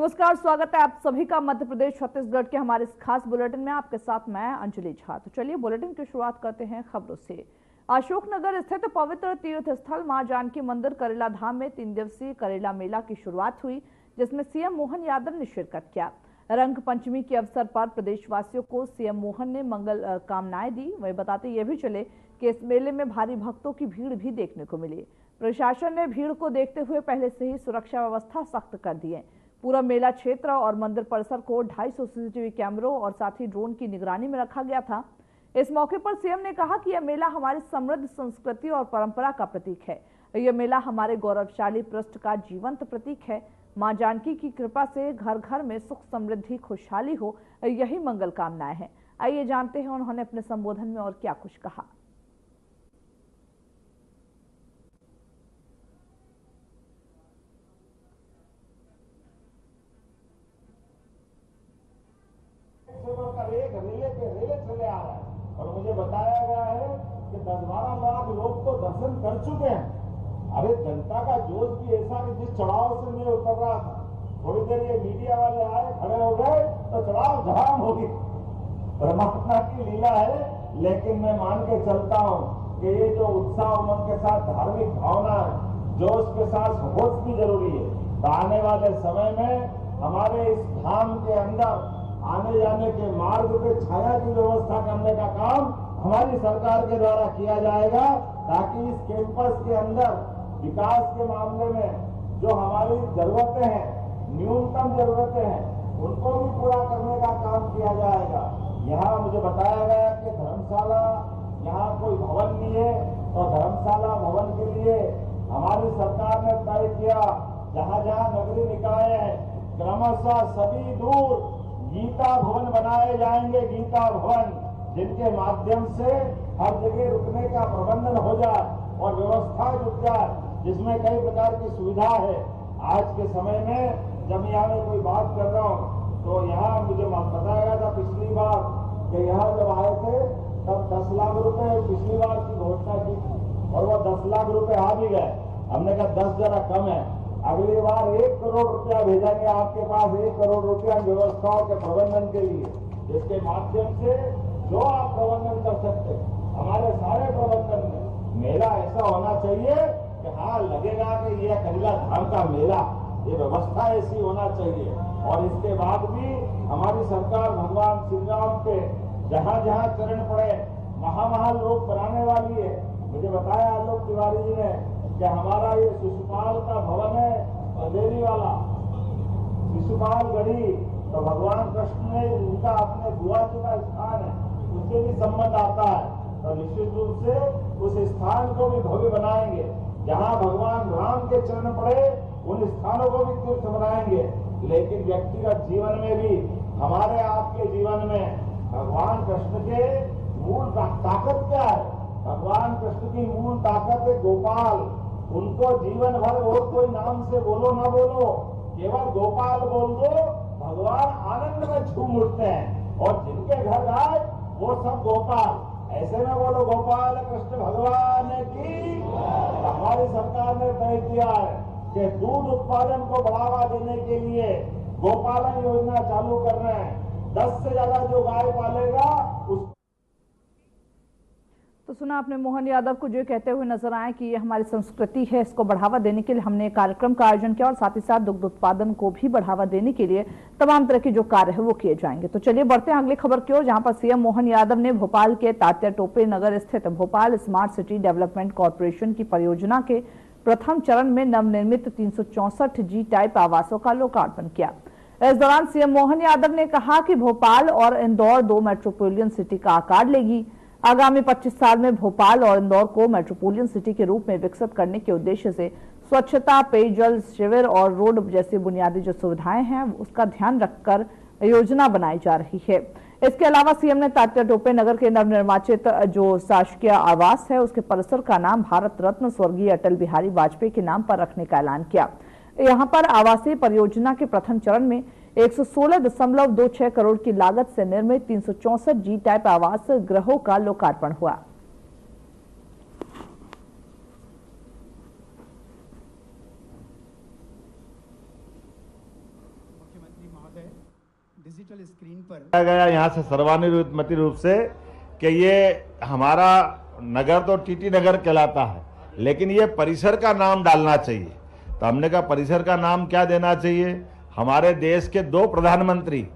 नमस्कार, स्वागत है आप सभी का मध्य प्रदेश छत्तीसगढ़ के हमारे इस खास बुलेटिन में। आपके साथ मैं अंजलि झा। तो चलिए बुलेटिन की शुरुआत करते हैं खबरों से। अशोकनगर स्थित पवित्र तीर्थ स्थल मां जानकी मंदिर करेला धाम में 3 दिवसीय करेला मेला की शुरुआत हुई, जिसमें सीएम मोहन यादव ने शिरकत किया। रंग पंचमी के अवसर पर प्रदेशवासियों को सीएम मोहन ने मंगल कामनाएं दी। वही बताते ये भी चले कि इस मेले में भारी भक्तों की भीड़ भी देखने को मिली। प्रशासन ने भीड़ को देखते हुए पहले से ही सुरक्षा व्यवस्था सख्त कर दी है। पूरा मेला क्षेत्र और मंदिर परिसर को 250 सीसीटीवी कैमरों और साथ ही ड्रोन की निगरानी में रखा गया था। इस मौके पर सीएम ने कहा कि यह मेला हमारी समृद्ध संस्कृति और परंपरा का प्रतीक है। यह मेला हमारे गौरवशाली पृष्ठ का जीवंत प्रतीक है। मां जानकी की कृपा से घर घर में सुख समृद्धि खुशहाली हो, यही मंगल कामनाएं हैं। आइए जानते हैं उन्होंने अपने संबोधन में और क्या कुछ कहा। रेले चले आ रहा है और मुझे बताया गया है कि 10-12 लाख लोग तो दर्शन कर चुके हैं। अरे जनता का जोश भी ऐसा कि जिस चढ़ाव से मैं उतर रहा था, थोड़ी देर ये मीडिया वाले आए, खड़े हो गए तो चढ़ाव धड़ाम हो गई। परमात्मा की लीला है, लेकिन मैं मान के चलता हूँ कि ये जो उत्साह उमंग के साथ धार्मिक भावना जोश के साथ होश भी जरूरी है। तो आने वाले समय में हमारे इस धाम के अंदर आने जाने के मार्ग पे छाया की व्यवस्था करने का काम हमारी सरकार के द्वारा किया जाएगा, ताकि इस कैंपस के अंदर विकास के मामले में जो हमारी जरूरतें हैं, न्यूनतम जरूरतें हैं, उनको भी पूरा करने का काम किया जाएगा। यहाँ मुझे बताया गया कि धर्मशाला, यहाँ कोई भवन नहीं है, तो धर्मशाला भवन के लिए हमारी सरकार ने तय किया, जहाँ जहाँ नगरीय निकाय है क्रमशः सभी दूर गीता भवन बनाए जाएंगे। गीता भवन जिनके माध्यम से हर जगह रुकने का प्रबंधन हो जाए और व्यवस्था जुट जाए, जिसमें कई प्रकार की सुविधा है। आज के समय में जब यहाँ में कोई बात कर रहा हूँ तो यहाँ मुझे बताया गया था पिछली बार कि यहाँ जब आए थे तब 10 लाख रुपए पिछली बार की घोषणा की थी और वो 10 लाख रुपए आ भी गए। हमने कहा 10 जरा कम है, अगली बार 1 करोड़ रुपया भेजेंगे आपके पास, 1 करोड़ रुपया व्यवस्थाओं के प्रबंधन के लिए, जिसके माध्यम से जो आप प्रबंधन कर सकते हैं। हमारे सारे प्रबंधन में मेला ऐसा होना चाहिए कि हाँ लगेगा कि यह करेला धाम का मेला, ये व्यवस्था ऐसी होना चाहिए। और इसके बाद भी हमारी सरकार भगवान श्री राम पे जहाँ जहाँ चरण पड़े वहाँ लोग बनाने वाली है। मुझे बताया आलोक तिवारी जी ने कि हमारा ये शिशुपाल का भवन है देवी वाला, शिशुपाल गढ़ी, तो भगवान कृष्ण ने उनका अपने बुआ जी का स्थान है, उससे भी संबंध आता है। तो निश्चित रूप से उस स्थान को भी भव्य बनाएंगे। जहाँ भगवान राम के चरण पड़े उन स्थानों को भी तीर्थ बनाएंगे। लेकिन व्यक्तिगत जीवन में भी, हमारे आपके जीवन में भगवान कृष्ण के मूल ताकत क्या है? भगवान कृष्ण की मूल ताकत है गोपाल। उनको जीवन भर और कोई नाम से बोलो ना बोलो, केवल गोपाल बोल दो, भगवान आनंद में झूम उठते हैं। और जिनके घर जाए वो सब गोपाल। ऐसे में बोलो गोपाल कृष्ण भगवान की। हमारी सरकार ने तय किया है कि दूध उत्पादन को बढ़ावा देने के लिए गोपालन योजना चालू कर रहे हैं। 10 से ज्यादा जो गाय पालेगा उस। तो सुना आपने मोहन यादव को जो कहते हुए नजर आए कि ये हमारी संस्कृति है, इसको बढ़ावा देने के लिए हमने कार्यक्रम का आयोजन किया और साथ ही साथ दुग्ध उत्पादन को भी बढ़ावा देने के लिए तमाम तरह के जो कार्य है वो किए जाएंगे। तो चलिए बढ़ते हैं अगली खबर की ओर, जहां पर सीएम मोहन यादव ने भोपाल के तात्या टोपे नगर स्थित Bhopal smart city development corporation की परियोजना के प्रथम चरण में नवनिर्मित 364 जी टाइप आवासों का लोकार्पण किया। इस दौरान सीएम मोहन यादव ने कहा कि भोपाल और इंदौर 2 मेट्रोपोलियन सिटी का आकार लेगी। आगामी 25 साल में भोपाल और इंदौर को मेट्रोपोलियन सिटी के रूप में विकसित करने के उद्देश्य से स्वच्छता, पेयजल, शिविर और रोड जैसी बुनियादी जो सुविधाएं हैं उसका ध्यान रखकर योजना बनाई जा रही है। इसके अलावा सीएम ने तात्या टोपे नगर के नवनिर्वाचित जो शासकीय आवास है उसके परिसर का नाम भारत रत्न स्वर्गीय अटल बिहारी वाजपेयी के नाम पर रखने का ऐलान किया। यहाँ पर आवासीय परियोजना के प्रथम चरण में 116.26 करोड़ की लागत से निर्मित 364 जी टाइप आवास गृहों का लोकार्पण हुआ। डिजिटल स्क्रीन पर गया यहाँ से सर्वानुमति रूप से कि ये हमारा नगर तो टीटी नगर कहलाता है, लेकिन ये परिसर का नाम डालना चाहिए। तो हमने कहा परिसर का नाम क्या देना चाहिए। हमारे देश के दो प्रधानमंत्री,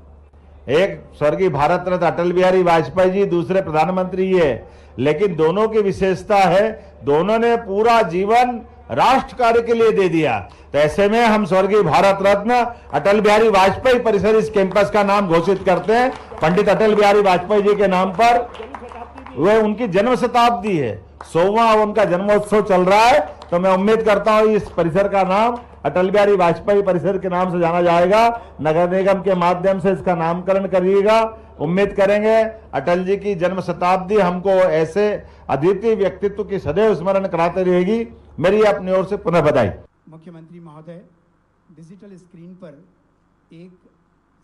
एक स्वर्गीय भारत रत्न अटल बिहारी वाजपेयी जी, दूसरे प्रधानमंत्री ये, लेकिन दोनों की विशेषता है दोनों ने पूरा जीवन राष्ट्र कार्य के लिए दे दिया। तो ऐसे में हम स्वर्गीय भारत रत्न अटल बिहारी वाजपेयी परिसर इस कैंपस का नाम घोषित करते हैं। पंडित अटल बिहारी वाजपेयी जी के नाम पर वह उनकी जन्म शताब्दी है, 100वां उनका जन्मोत्सव चल रहा है। तो मैं उम्मीद करता हूं इस परिसर का नाम अटल बिहारी वाजपेयी परिसर के नाम से जाना जाएगा। नगर निगम के माध्यम से इसका नामकरण करिएगा। उम्मीद करेंगे अटल जी की जन्म शताब्दी हमको ऐसे अद्वितीय व्यक्तित्व की सदैव स्मरण कराते रहेगी। मेरी अपनी ओर से पुनः बधाई। मुख्यमंत्री महोदय डिजिटल स्क्रीन पर एक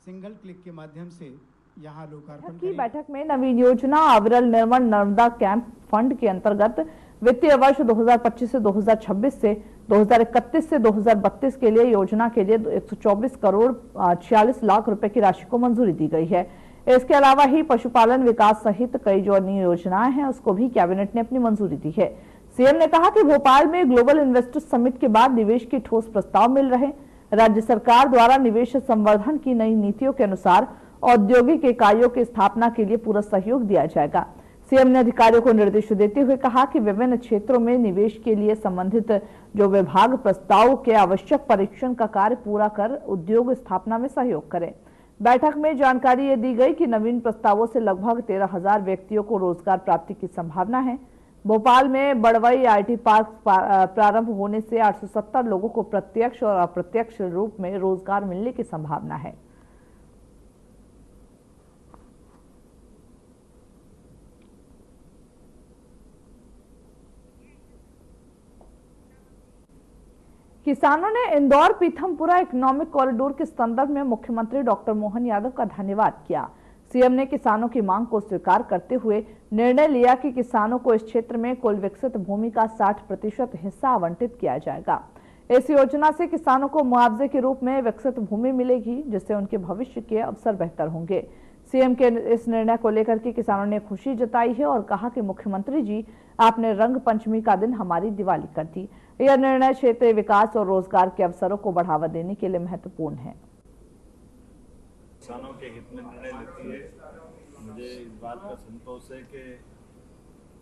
सिंगल क्लिक के माध्यम से यहाँ लोकार्पण की बैठक में नवीन योजना अविरल निर्मल नर्मदा कैंप फंड के अंतर्गत वित्तीय वर्ष 2025 से 2026 से 2031 से 2032 के लिए योजना के लिए 124 करोड़ 46 लाख रुपए की राशि को मंजूरी दी गई है। इसके अलावा ही पशुपालन विकास सहित कई जो अन्य योजनाएं हैं उसको भी कैबिनेट ने अपनी मंजूरी दी है। सीएम ने कहा कि भोपाल में ग्लोबल इन्वेस्टर्स समिट के बाद निवेश के ठोस प्रस्ताव मिल रहे। राज्य सरकार द्वारा निवेश संवर्धन की नई नीतियों के अनुसार औद्योगिक इकाइयों की स्थापना के लिए पूरा सहयोग दिया जाएगा। सीएम ने अधिकारियों को निर्देश देते हुए कहा कि विभिन्न क्षेत्रों में निवेश के लिए संबंधित जो विभाग प्रस्ताव के आवश्यक परीक्षण का कार्य पूरा कर उद्योग स्थापना में सहयोग करें। बैठक में जानकारी ये दी गई कि नवीन प्रस्तावों से लगभग 13,000 व्यक्तियों को रोजगार प्राप्ति की संभावना है। भोपाल में बड़वई आईटी पार्क प्रारंभ होने से 870 लोगों को प्रत्यक्ष और अप्रत्यक्ष रूप में रोजगार मिलने की संभावना है। किसानों ने इंदौर पीथमपुरा इकोनॉमिक कॉरिडोर के संदर्भ में मुख्यमंत्री डॉक्टर मोहन यादव का धन्यवाद किया। सीएम ने किसानों की मांग को स्वीकार करते हुए निर्णय लिया कि किसानों को इस क्षेत्र में कुल विकसित भूमि का 60% हिस्सा आवंटित किया जाएगा। इस योजना से किसानों को मुआवजे के रूप में विकसित भूमि मिलेगी, जिससे उनके भविष्य के अवसर बेहतर होंगे। सीएम के इस निर्णय को लेकर के किसानों ने खुशी जताई है और कहा कि मुख्यमंत्री जी आपने रंग पंचमी का दिन हमारी दिवाली कर दी। यह निर्णय क्षेत्रीय विकास और रोजगार के अवसरों को बढ़ावा देने के लिए महत्वपूर्ण है। किसानों के हित में निर्णय लेती है। मुझे इस बात का संतोष है कि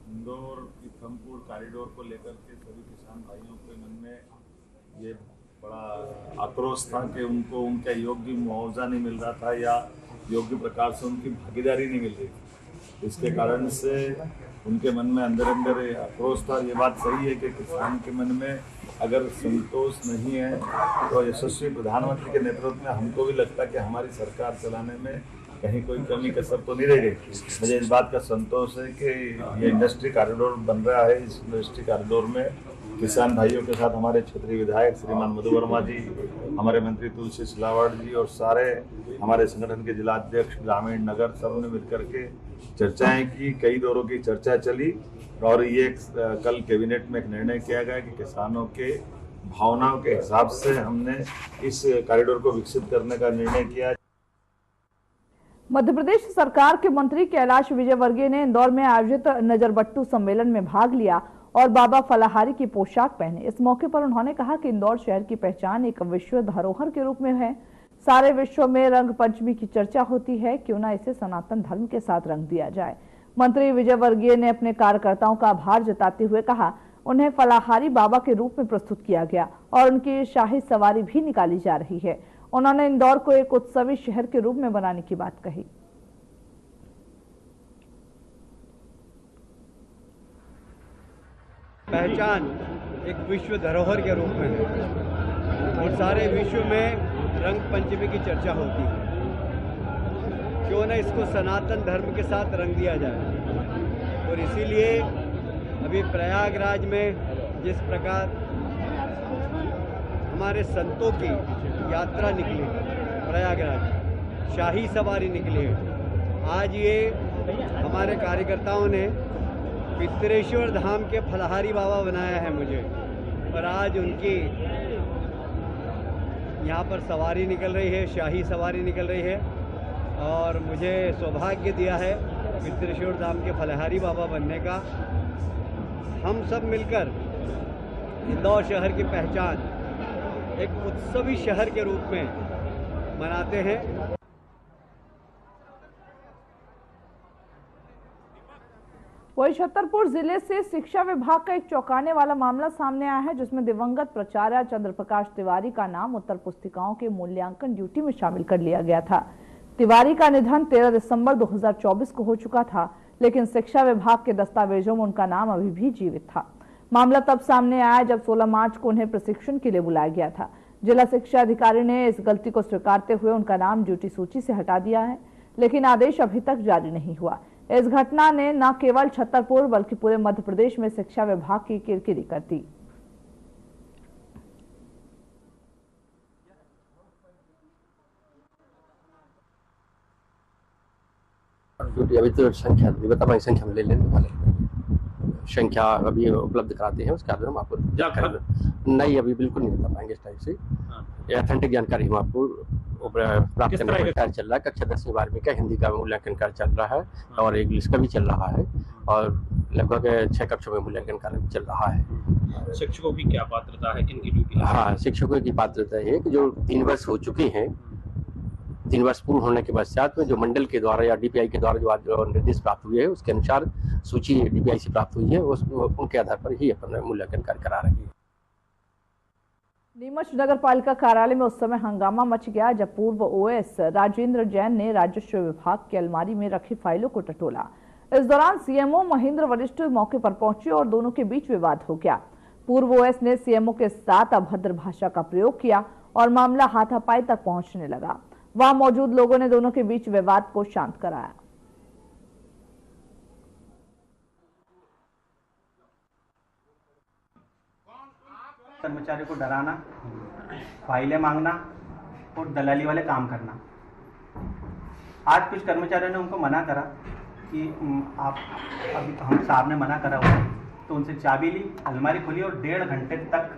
इंदौर पीथमपुर कॉरिडोर को लेकर के सभी किसान भाइयों के मन में ये बड़ा आक्रोश था कि उनको उनका योग्य मुआवजा नहीं मिल रहा था या योग्य प्रकार से उनकी भागीदारी नहीं मिल रही थी। इसके कारण से उनके मन में अंदर अंदर आक्रोश था। ये बात सही है कि किसान के मन में अगर संतोष नहीं है तो यशस्वी प्रधानमंत्री के नेतृत्व में हमको भी लगता है कि हमारी सरकार चलाने में कहीं कोई कमी कसर तो नहीं रह गई। मुझे इस बात का संतोष है कि ये इंडस्ट्री कॉरिडोर बन रहा है। इस इंडस्ट्री कॉरिडोर में किसान भाइयों के साथ हमारे क्षेत्रीय विधायक श्रीमान मधु वर्मा जी, हमारे मंत्री तुलसी सिलावट जी और सारे हमारे संगठन के जिला अध्यक्ष ग्रामीण नगर सब ने मिलकर के चर्चाएं की। कई दौरों की चर्चा चली और ये कल कैबिनेट में एक निर्णय किया गया कि किसानों के भावनाओं के हिसाब से हमने इस कॉरिडोर को विकसित करने का निर्णय किया। मध्य प्रदेश सरकार के मंत्री कैलाश विजयवर्गीय ने इंदौर में आयोजित नजरबट्टू सम्मेलन में भाग लिया और बाबा फलाहारी की पोशाक पहने। इस मौके पर उन्होंने कहा कि इंदौर शहर की पहचान एक विश्व धरोहर के रूप में है। सारे विश्व में रंग पंचमी की चर्चा होती है, क्यों ना इसे सनातन धर्म के साथ रंग दिया जाए। मंत्री विजयवर्गीय ने अपने कार्यकर्ताओं का आभार जताते हुए कहा उन्हें फलाहारी बाबा के रूप में प्रस्तुत किया गया और उनकी शाही सवारी भी निकाली जा रही है। उन्होंने इंदौर को एक उत्सवी शहर के रूप में बनाने की बात कही। पहचान एक विश्व धरोहर के रूप में है और सारे विश्व में रंग पंचमी की चर्चा होती है, क्यों न इसको सनातन धर्म के साथ रंग दिया जाए। और इसीलिए अभी प्रयागराज में जिस प्रकार हमारे संतों की यात्रा निकली, प्रयागराज शाही सवारी निकली है, आज ये हमारे कार्यकर्ताओं ने पितरेश्वर धाम के फलाहारी बाबा बनाया है मुझे, और आज उनकी यहाँ पर सवारी निकल रही है, शाही सवारी निकल रही है। और मुझे सौभाग्य दिया है कि त्रिशूर धाम के फलहारी बाबा बनने का। हम सब मिलकर इंदौर शहर की पहचान एक उत्सवी शहर के रूप में मनाते हैं। वही छतरपुर जिले से शिक्षा विभाग का एक चौंकाने वाला मामला सामने आया है, जिसमें दिवंगत प्राचार्य चंद्र प्रकाश तिवारी का नाम उत्तर पुस्तिकाओं के मूल्यांकन ड्यूटी में शामिल कर लिया गया था। तिवारी का निधन 13 दिसंबर 2024 को हो चुका था, लेकिन शिक्षा विभाग के दस्तावेजों में उनका नाम अभी भी जीवित था। मामला तब सामने आया जब 16 मार्च को उन्हें प्रशिक्षण के लिए बुलाया गया था। जिला शिक्षा अधिकारी ने इस गलती को स्वीकारते हुए उनका नाम ड्यूटी सूची से हटा दिया है, लेकिन आदेश अभी तक जारी नहीं हुआ। इस घटना ने न केवल छतरपुर बल्कि पूरे मध्य प्रदेश में शिक्षा विभाग की किरकिरी कर दी। अभी तो संख्या नहीं बता पाएंगे, संख्या में ले लेने वाले संख्या अभी उपलब्ध कराते हैं, उसके बाद हम आपको नहीं अभी बिल्कुल नहीं बता पाएंगे इस टाइप से। ऑथेंटिक जानकारी हम आपको प्राप्त करने का कार्य चल रहा है। कक्षा 10वीं 12वीं का हिंदी का मूल्यांकन कार्य चल रहा है और इंग्लिश का भी चल रहा है और लगभग 6 कक्षों में मूल्यांकन कार्य चल रहा है। शिक्षकों की क्या पात्रता है, किनकी ड्यूटी? हाँ, शिक्षकों की पात्रता है कि जो 3 वर्ष हो चुके हैं, 3 वर्ष पूर्ण होने के पश्चात में जो मंडल के द्वारा या डीपीआई के द्वारा जो निर्देश प्राप्त हुए हैं उसके अनुसार सूची डीपीआई से प्राप्त हुई है, उनके आधार पर ही अपना मूल्यांकन कार्य करा रही है। नीमच नगर पालिका कार्यालय में उस समय हंगामा मच गया जब पूर्व ओएस राजेंद्र जैन ने राजस्व विभाग की अलमारी में रखी फाइलों को टटोला। इस दौरान सीएमओ महेंद्र वरिष्ठ मौके पर पहुंचे और दोनों के बीच विवाद हो गया। पूर्व ओएस ने सीएमओ के साथ अभद्र भाषा का प्रयोग किया और मामला हाथापाई तक पहुंचने लगा। वहां मौजूद लोगों ने दोनों के बीच विवाद को शांत कराया। कर्मचारी को डराना, फाइलें मांगना और दलाली वाले काम करना। आज कुछ कर्मचारियों ने उनको मना करा कि आप अभी हम साहब ने मना करा हुआ, तो उनसे चाबी ली, अलमारी खोली और 1.5 घंटे तक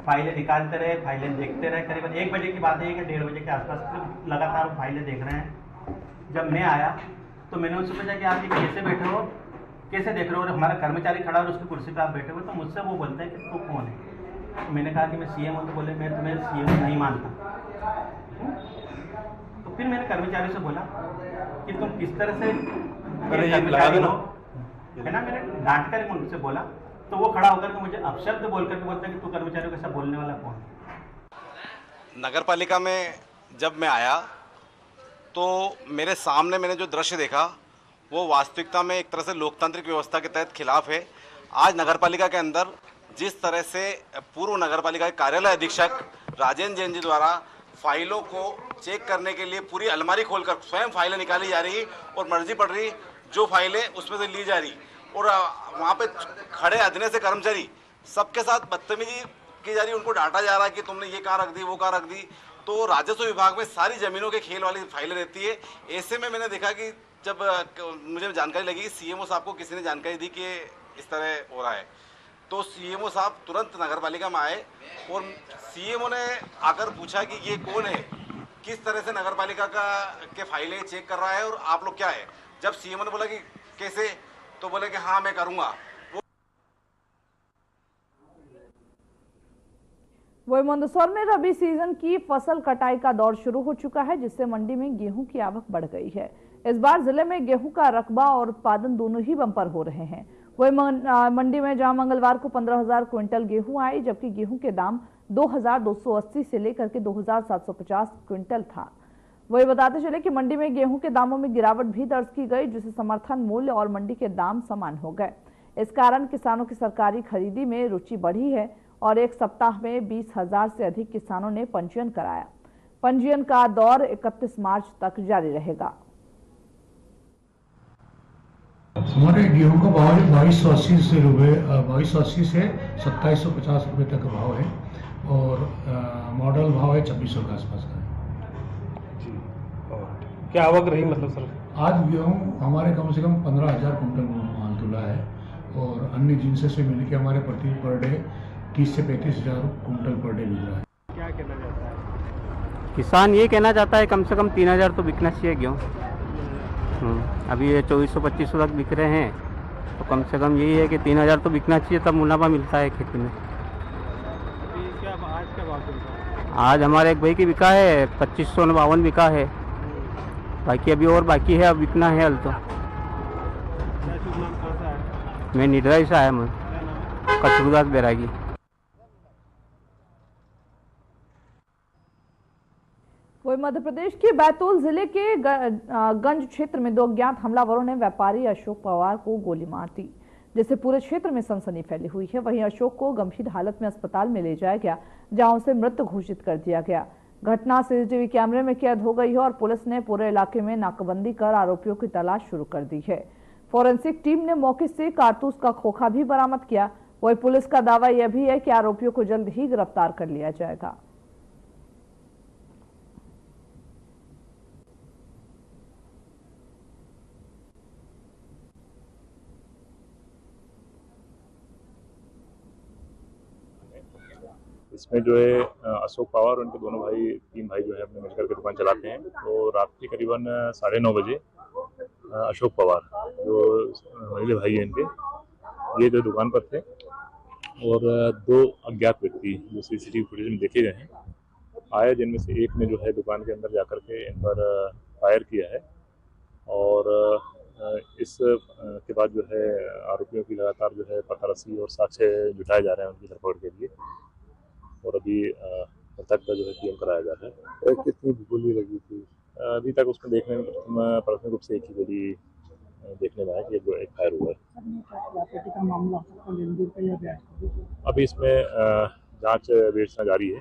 फाइलें निकालते रहे, फाइलें देखते रहे। करीबन 1 बजे की बात है कि 1:30 बजे के आसपास लगातार फाइलें देख रहे हैं। जब मैं आया तो मैंने उनसे पूछा कि आप ये कैसे बैठे हो, कैसे देख रहे हो, और हमारा कर्मचारी खड़ा और उसकी कुर्सी पर आप बैठे हो। तो मुझसे वो बोलते हैं कि तू कौन है। तो मैंने कहा कि मैं सीएम हूँ। तो बोले मैं तुम्हें सीएम नहीं मानता। तो फिर मैंने कर्मचारी से बोला कि तुम किस तरह से कर्मचारी हो, है ना। मैंने डांट कर उनसे बोला तो वो खड़ा होकर के मुझे अपशब्द बोल करके बोलते हैं कि तू कर्मचारियों के साथ बोलने वाला कौन है। नगर पालिका में जब मैं आया तो मेरे सामने मैंने जो दृश्य देखा वो वास्तविकता में एक तरह से लोकतांत्रिक व्यवस्था के तहत खिलाफ है। आज नगर पालिका के अंदर जिस तरह से पूर्व नगर पालिका के कार्यालय अधीक्षक राजेंद्र जैन जी द्वारा फाइलों को चेक करने के लिए पूरी अलमारी खोलकर स्वयं फाइलें निकाली जा रही और मर्जी पड़ रही जो फाइलें उसमें से ली जा रही, और वहाँ पे खड़े अधने से कर्मचारी सबके साथ बदतमीजी की जा रही, उनको डांटा जा रहा है कि तुमने ये कहाँ रख दी, वो कहाँ रख दी। तो राजस्व विभाग में सारी जमीनों के खेल वाली फाइलें रहती है। ऐसे में मैंने देखा कि जब मुझे जानकारी लगी कि सीएमओ साहब को किसी ने जानकारी दी कि इस तरह हो रहा है, तो सीएमओ साहब तुरंत नगर पालिका में आए और सीएमओ ने आकर पूछा कि ये कौन है, किस तरह से नगर पालिका के फाइलें चेक कर रहा है और आप लोग क्या है। जब सीएमओ ने बोला कि कैसे, तो बोले कि हाँ मैं करूँगा। वही मंदसौर में रबी सीजन की फसल कटाई का दौर शुरू हो चुका है, जिससे मंडी में गेहूं की आवक बढ़ गई है। इस बार जिले में गेहूं का रकबा और उत्पादन दोनों ही बम्पर हो रहे हैं। वही मंडी में जहां मंगलवार को 15,000 क्विंटल गेहूं आई, जबकि गेहूं के दाम 2,280 से लेकर के 2,750 क्विंटल था। वही बताते चले कि मंडी में गेहूं के दामों में गिरावट भी दर्ज की गई, जिससे समर्थन मूल्य और मंडी के दाम समान हो गए। इस कारण किसानों की सरकारी खरीदी में रुचि बढ़ी है और एक सप्ताह में 20,000 से अधिक किसानों ने पंजीयन कराया। पंजीयन का दौर 31 मार्च तक जारी रहेगा। हमारे गेहूं का भाव 2280 से 2750 रुपये तक का भाव है और मॉडल भाव है 2600 के आसपास का। क्या आवक रही मतलब सर? आज गेहूं हमारे कम से कम 15,000 कुंटल माल तुला है और अन्य जिनसे से मिलकर हमारे प्रति पर डे 30 से 35,000 कुंटल पर डे मिल रहा है। क्या कहना चाहता है? किसान ये कहना चाहता है कम से कम 3000 तो बिकना चाहिए गेहूँ। अभी ये 2400-2500 तक बिक रहे हैं, तो कम से कम यही है कि 3000 तो बिकना चाहिए, तब मुनाफा मिलता है खेती में। आज क्या भाव चल रहा है? आज हमारे एक भाई की बिका है 2552 बिका है, बाकी अभी और बाकी है, अब बिकना है हल तो। क्या शुभ नाम कहाँ से आया? मैं निडराई से आया, मैं कचरूदास बैरागी। वही मध्य प्रदेश के बैतूल जिले के गंज क्षेत्र में 2 अज्ञात हमलावरों ने व्यापारी अशोक पवार को गोली मार दी, जिससे पूरे क्षेत्र में सनसनी फैली हुई है। वहीं अशोक को गंभीर हालत में अस्पताल में ले जाया गया, जहां उसे मृत घोषित कर दिया गया। घटना सीसीटीवी कैमरे में कैद हो गई है और पुलिस ने पूरे इलाके में नाकाबंदी कर आरोपियों की तलाश शुरू कर दी है। फोरेंसिक टीम ने मौके से कारतूस का खोखा भी बरामद किया। वही पुलिस का दावा यह भी है कि आरोपियों को जल्द ही गिरफ्तार कर लिया जाएगा। इसमें जो है अशोक पवार और उनके दोनों भाई, 3 भाई जो है अपने मिलकर के दुकान चलाते हैं। तो रात के करीबन 9:30 बजे अशोक पवार जो महिला भाई हैं इनके, ये जो दुकान पर थे और 2 अज्ञात व्यक्ति जो सीसीटीवी फुटेज में देखे गए हैं आए, जिनमें से एक ने जो है दुकान के अंदर जाकर के इन पर फायर किया है। और इस के बाद जो है आरोपियों की लगातार जो है पतारसी और साक्ष्य जुटाए जा रहे हैं उनकी धरपकड़ के लिए, और अभी मृतक का जो है पीएम कराया जा रहा है। कितनी गोली लगी थी? अभी तक उसमें देखने में प्राथमिक रूप से एक ही गोली देखने में आया कि एक फायर हुआ है। अभी इसमें जांच विवेचना जारी है,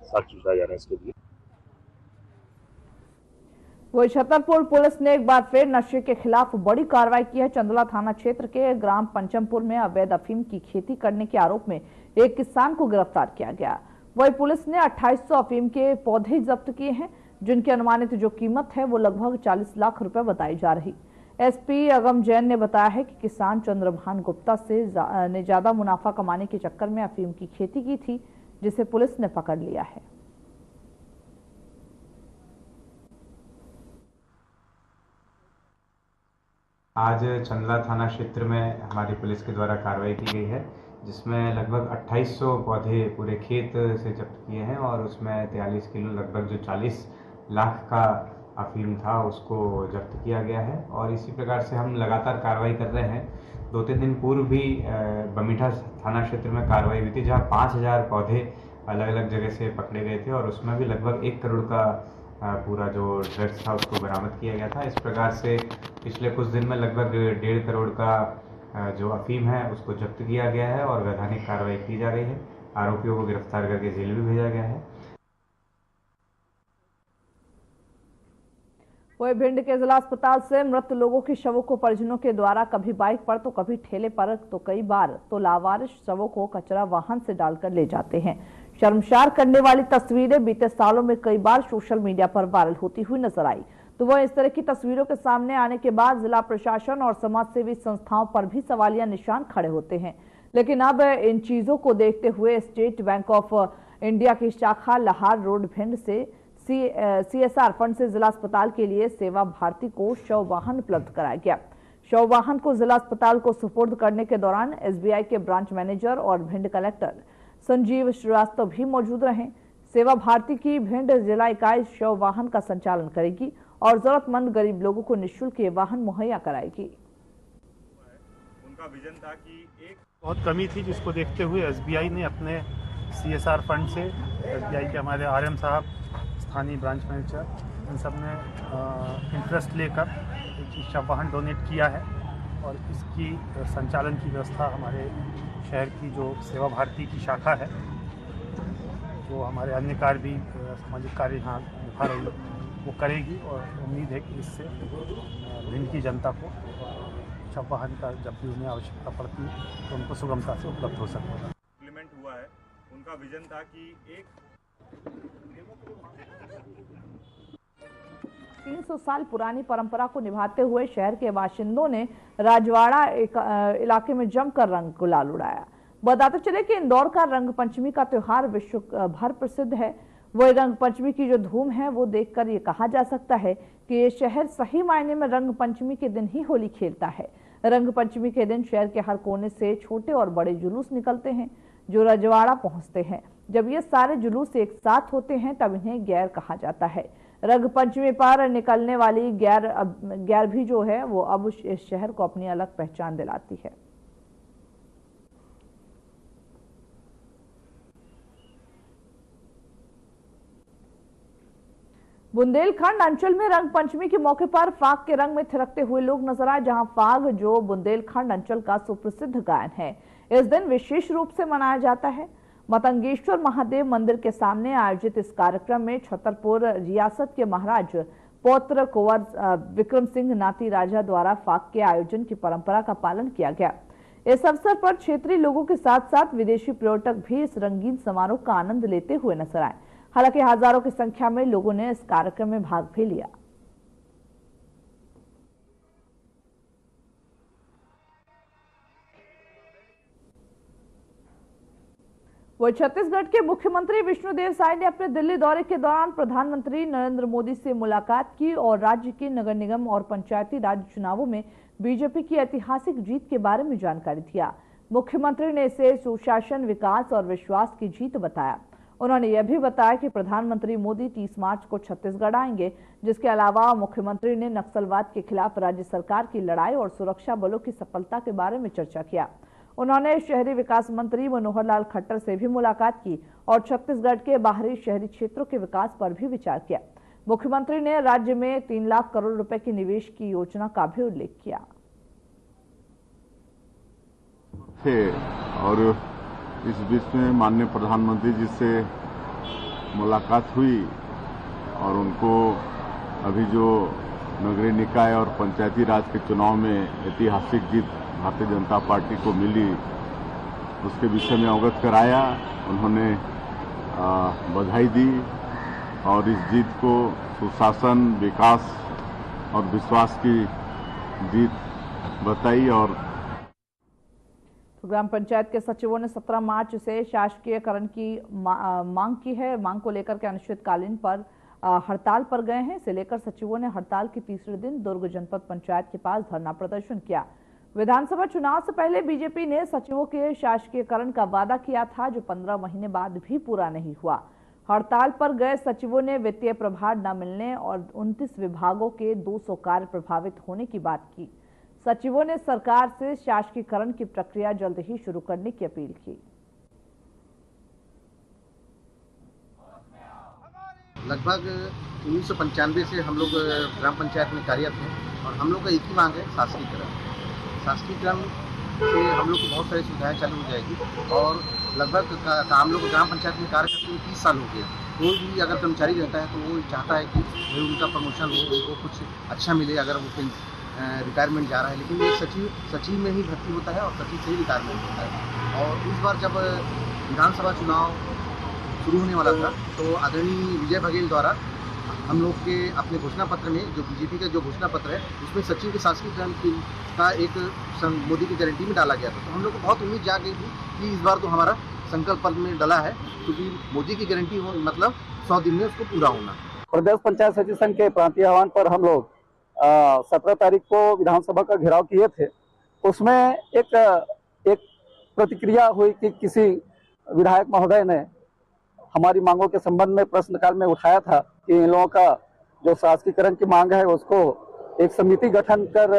साक्ष्य जुटाए जा रहे हैं इसके लिए। वही छतरपुर पुलिस ने एक बार फिर नशे के खिलाफ बड़ी कार्रवाई की है। चंदला थाना क्षेत्र के ग्राम पंचमपुर में अवैध अफीम की खेती करने के आरोप में एक किसान को गिरफ्तार किया गया। वही पुलिस ने 2800 अफीम के पौधे जब्त किए हैं, जिनकी अनुमानित जो कीमत है वो लगभग 40 लाख रुपए बताई जा रही। एसपी अगम जैन ने बताया है कि किसान चंद्रभान गुप्ता ने ज्यादा मुनाफा कमाने के चक्कर में अफीम की खेती की थी, जिसे पुलिस ने पकड़ लिया है। आज चंदला थाना क्षेत्र में हमारी पुलिस के द्वारा कार्रवाई की गई है, जिसमें लगभग 2800 पौधे पूरे खेत से जब्त किए हैं और उसमें 43 किलो लगभग जो 40 लाख का अफीम था उसको जब्त किया गया है। और इसी प्रकार से हम लगातार कार्रवाई कर रहे हैं। 2-3 दिन पूर्व भी बमीठा थाना क्षेत्र में कार्रवाई हुई थी, जहां 5000 पौधे अलग अलग जगह से पकड़े गए थे और उसमें भी लगभग 1 करोड़ का पूरा जो ड्रग्स था उसको बरामद किया गया था। इस प्रकार से पिछले कुछ दिन में लगभग 1.5 करोड़ का जो अफीम है उसको जब्त किया गया है और वैधानिक कार्रवाई की जा रही है। आरोपियों को गिरफ्तार करके जेल भी भेजा गया है। वही भिंड के जिला अस्पताल से मृत लोगों के शवों को परिजनों के द्वारा कभी बाइक पर तो कभी ठेले पर तो कई बार तो लावारिस शवों को कचरा वाहन से डालकर ले जाते हैं। शर्मसार करने वाली तस्वीरें बीते सालों में कई बार सोशल मीडिया पर वायरल होती हुई नजर आई। तो वह इस तरह की तस्वीरों के सामने आने के बाद जिला प्रशासन और समाजसेवी संस्थाओं पर भी सवालिया निशान खड़े होते हैं। लेकिन अब इन चीजों को देखते हुए स्टेट बैंक ऑफ इंडिया की शाखा लाहौर रोड भिंड से CSR फंड से जिला अस्पताल के लिए सेवा भारती को शव वाहन उपलब्ध कराया गया। शव वाहन को जिला अस्पताल को सुपुर्द करने के दौरान SBI के ब्रांच मैनेजर और भिंड कलेक्टर संजीव श्रीवास्तव भी मौजूद रहे। सेवा भारती की भिंड जिला इकाई शव वाहन का संचालन करेगी और जरूरतमंद गरीब लोगों को निःशुल्क ये वाहन मुहैया कराएगी। उनका विजन था कि एक बहुत कमी थी, जिसको देखते हुए SBI ने अपने CSR फंड से SBI के हमारे RM साहब, स्थानीय ब्रांच मैनेजर, इन सब ने इंटरेस्ट लेकर एक शव वाहन डोनेट किया है और इसकी संचालन की व्यवस्था हमारे शहर की जो सेवा भारती की शाखा है, जो हमारे अन्य कार्य भी सामाजिक कार्य यहाँ निभा रही है, वो करेगी। और उम्मीद है कि इससे भिंड की जनता को शव वाहन का जब भी उन्हें आवश्यकता पड़ती है तो उनको सुगमता से उपलब्ध हो सकेगा। इम्प्लीमेंट हुआ है। उनका विजन था कि 300 साल पुरानी परंपरा को निभाते हुए शहर के बाशिंदों ने राजवाड़ा इलाके में जमकर रंग गुलाल उड़ाया। बताते चले कि इंदौर का रंग पंचमी का त्योहार विश्व भर प्रसिद्ध है। वही रंग पंचमी की जो धूम है वो देखकर ये कहा जा सकता है कि ये शहर सही मायने में रंग पंचमी के दिन ही होली खेलता है। रंग पंचमी के दिन शहर के हर कोने से छोटे और बड़े जुलूस निकलते हैं जो रजवाड़ा पहुंचते हैं। जब ये सारे जुलूस एक साथ होते हैं तब इन्हें गैर कहा जाता है। रंग पंचमी पर निकलने वाली गैर भी जो है वो अब इस शहर को अपनी अलग पहचान दिलाती है। बुंदेलखंड अंचल में रंग पंचमी के मौके पर फाग के रंग में थिरकते हुए लोग नजर आए, जहां फाग जो बुंदेलखंड अंचल का सुप्रसिद्ध गायन है, इस दिन विशेष रूप से मनाया जाता है। मतंगेश्वर महादेव मंदिर के सामने आयोजित इस कार्यक्रम में छतरपुर रियासत के महाराज पौत्र कुंवर विक्रम सिंह नाती राजा द्वारा फाग के आयोजन की परंपरा का पालन किया गया। इस अवसर पर क्षेत्रीय लोगों के साथ साथ विदेशी पर्यटक भी इस रंगीन समारोह का आनंद लेते हुए नजर आए। हालांकि हजारों की संख्या में लोगों ने इस कार्यक्रम में भाग भी लिया। वह छत्तीसगढ़ के मुख्यमंत्री विष्णुदेव साय ने अपने दिल्ली दौरे के दौरान प्रधानमंत्री नरेंद्र मोदी से मुलाकात की और राज्य के नगर निगम और पंचायती राज चुनावों में बीजेपी की ऐतिहासिक जीत के बारे में जानकारी दिया। मुख्यमंत्री ने इसे सुशासन, विकास और विश्वास की जीत बताया। उन्होंने यह भी बताया कि प्रधानमंत्री मोदी 30 मार्च को छत्तीसगढ़ आएंगे। जिसके अलावा मुख्यमंत्री ने नक्सलवाद के खिलाफ राज्य सरकार की लड़ाई और सुरक्षा बलों की सफलता के बारे में चर्चा किया। उन्होंने शहरी विकास मंत्री मनोहर लाल खट्टर से भी मुलाकात की और छत्तीसगढ़ के बाहरी शहरी क्षेत्रों के विकास पर भी विचार किया। मुख्यमंत्री ने राज्य में 3 लाख करोड़ रुपए की निवेश की योजना का भी उल्लेख किया। और इस बीच में माननीय प्रधानमंत्री जी से मुलाकात हुई और उनको अभी जो नगरीय निकाय और पंचायती राज के चुनाव में ऐतिहासिक जीत भारतीय जनता पार्टी को मिली, उसके विषय में अवगत कराया। उन्होंने बधाई दी और इस जीत को सुशासन, विकास और विश्वास की जीत बताई। और ग्राम पंचायत के सचिवों ने 17 मार्च से शासकीयकरण की मांग की है। मांग को लेकर के अनिश्चितकालीन पर हड़ताल पर गए हैं। इसे लेकर सचिवों ने हड़ताल के तीसरे दिन दुर्ग जनपद पंचायत के पास धरना प्रदर्शन किया। विधानसभा चुनाव से पहले बीजेपी ने सचिवों के शासकीयकरण का वादा किया था, जो 15 महीने बाद भी पूरा नहीं हुआ। हड़ताल पर गए सचिवों ने वित्तीय प्रभार न मिलने और 29 विभागों के 200 कार्य प्रभावित होने की बात की। सचिवों ने सरकार से शासकीयकरण की प्रक्रिया जल्द ही शुरू करने की अपील की। लगभग 1995 से हम लोग ग्राम पंचायत में कार्यरत हैं और हम लोग का एक ही मांग है, शासकीयकरण। शासकीयकरण से हम लोग को बहुत सारी सुविधाएं चालू हो जाएगी और लगभग हम लोग ग्राम पंचायत में कार्य करते हुए 30 साल हो गया। कोई भी अगर कर्मचारी रहता है तो वो चाहता है कि उनका प्रमोशन हो, उनको कुछ अच्छा मिले अगर वो रिटायरमेंट जा रहा है। लेकिन ये सचिव में ही भर्ती होता है और सचिव से ही रिटायरमेंट होता है। और इस बार जब विधानसभा चुनाव शुरू होने वाला था तो आदरणीय विजय बघेल द्वारा हम लोग के अपने घोषणा पत्र में, जो बीजेपी का जो घोषणा पत्र है, उसमें सचिव के शासकीयकरण का एक मोदी की गारंटी में डाला गया था। तो हम लोग को बहुत उम्मीद जा गई थी कि इस बार तो हमारा संकल्प पत्र में डला है, क्योंकि मोदी की गारंटी हो मतलब 100 दिन में उसको पूरा होना। प्रदेश पंचायत सचिव संघ के प्रांतीय आह्वान पर हम लोग 17 तारीख को विधानसभा का घेराव किए थे। उसमें एक प्रतिक्रिया हुई कि किसी विधायक महोदय ने हमारी मांगों के संबंध में प्रश्नकाल में उठाया था कि इन लोगों का जो शासकीयकरण की मांग है उसको एक समिति गठन कर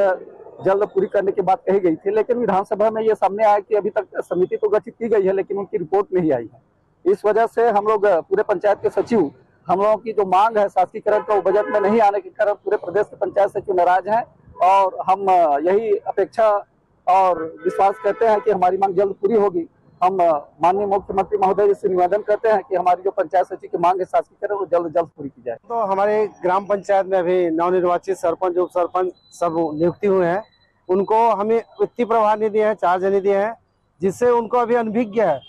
जल्द पूरी करने की बात कही गई थी। लेकिन विधानसभा में ये सामने आया कि अभी तक समिति तो गठित की गई है लेकिन उनकी रिपोर्ट नहीं आई है। इस वजह से हम लोग पूरे पंचायत के सचिव, हम लोगों की जो मांग है शासकीयकरण का, वो बजट में नहीं आने के कारण पूरे प्रदेश के पंचायत सचिव नाराज हैं और हम यही अपेक्षा और विश्वास करते हैं कि हमारी मांग जल्द पूरी होगी। हम माननीय मुख्यमंत्री महोदय से निवेदन करते हैं कि हमारी जो पंचायत सचिव की मांग है शासकीयकरण वो जल्द पूरी की जाए। तो हमारे ग्राम पंचायत में अभी नवनिर्वाचित सरपंच, उप सरपंच सब नियुक्ति हुए हैं। उनको हमें वित्तीय प्रभार नहीं दिए हैं, चार्ज नहीं दिए हैं, जिससे उनको अभी अनभिज्ञ है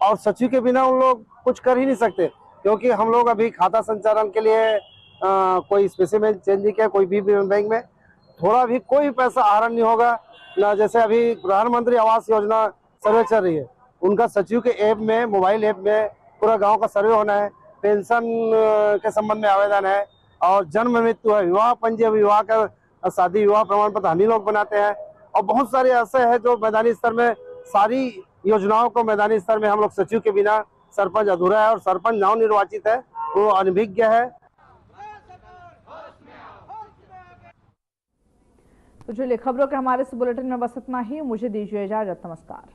और सचिव के बिना उन लोग कुछ कर ही नहीं सकते, क्योंकि हम लोग अभी खाता संचालन के लिए कोई स्पेसिमेन चेंज नहीं किया। कोई भी बैंक में थोड़ा भी कोई पैसा आहरण नहीं होगा ना। जैसे अभी प्रधानमंत्री आवास योजना सर्वे चल रही है, उनका सचिव के ऐप में, मोबाइल ऐप में पूरा गांव का सर्वे होना है। पेंशन के संबंध में आवेदन है, और जन्म मृत्यु है, विवाह पंजीयन, विवाह का शादी विवाह प्रमाण पत्र हम ही लोग बनाते हैं। और बहुत सारे ऐसे हैं जो मैदानी स्तर में सारी योजनाओं को मैदानी स्तर में हम लोग सचिव के बिना सरपंच अधूरा है, और सरपंच नव निर्वाचित है, वो अनभिज्ञ है। तो चलिए खबरों के हमारे इस बुलेटिन में बस इतना ही। मुझे दीजिए इजाजत। नमस्कार।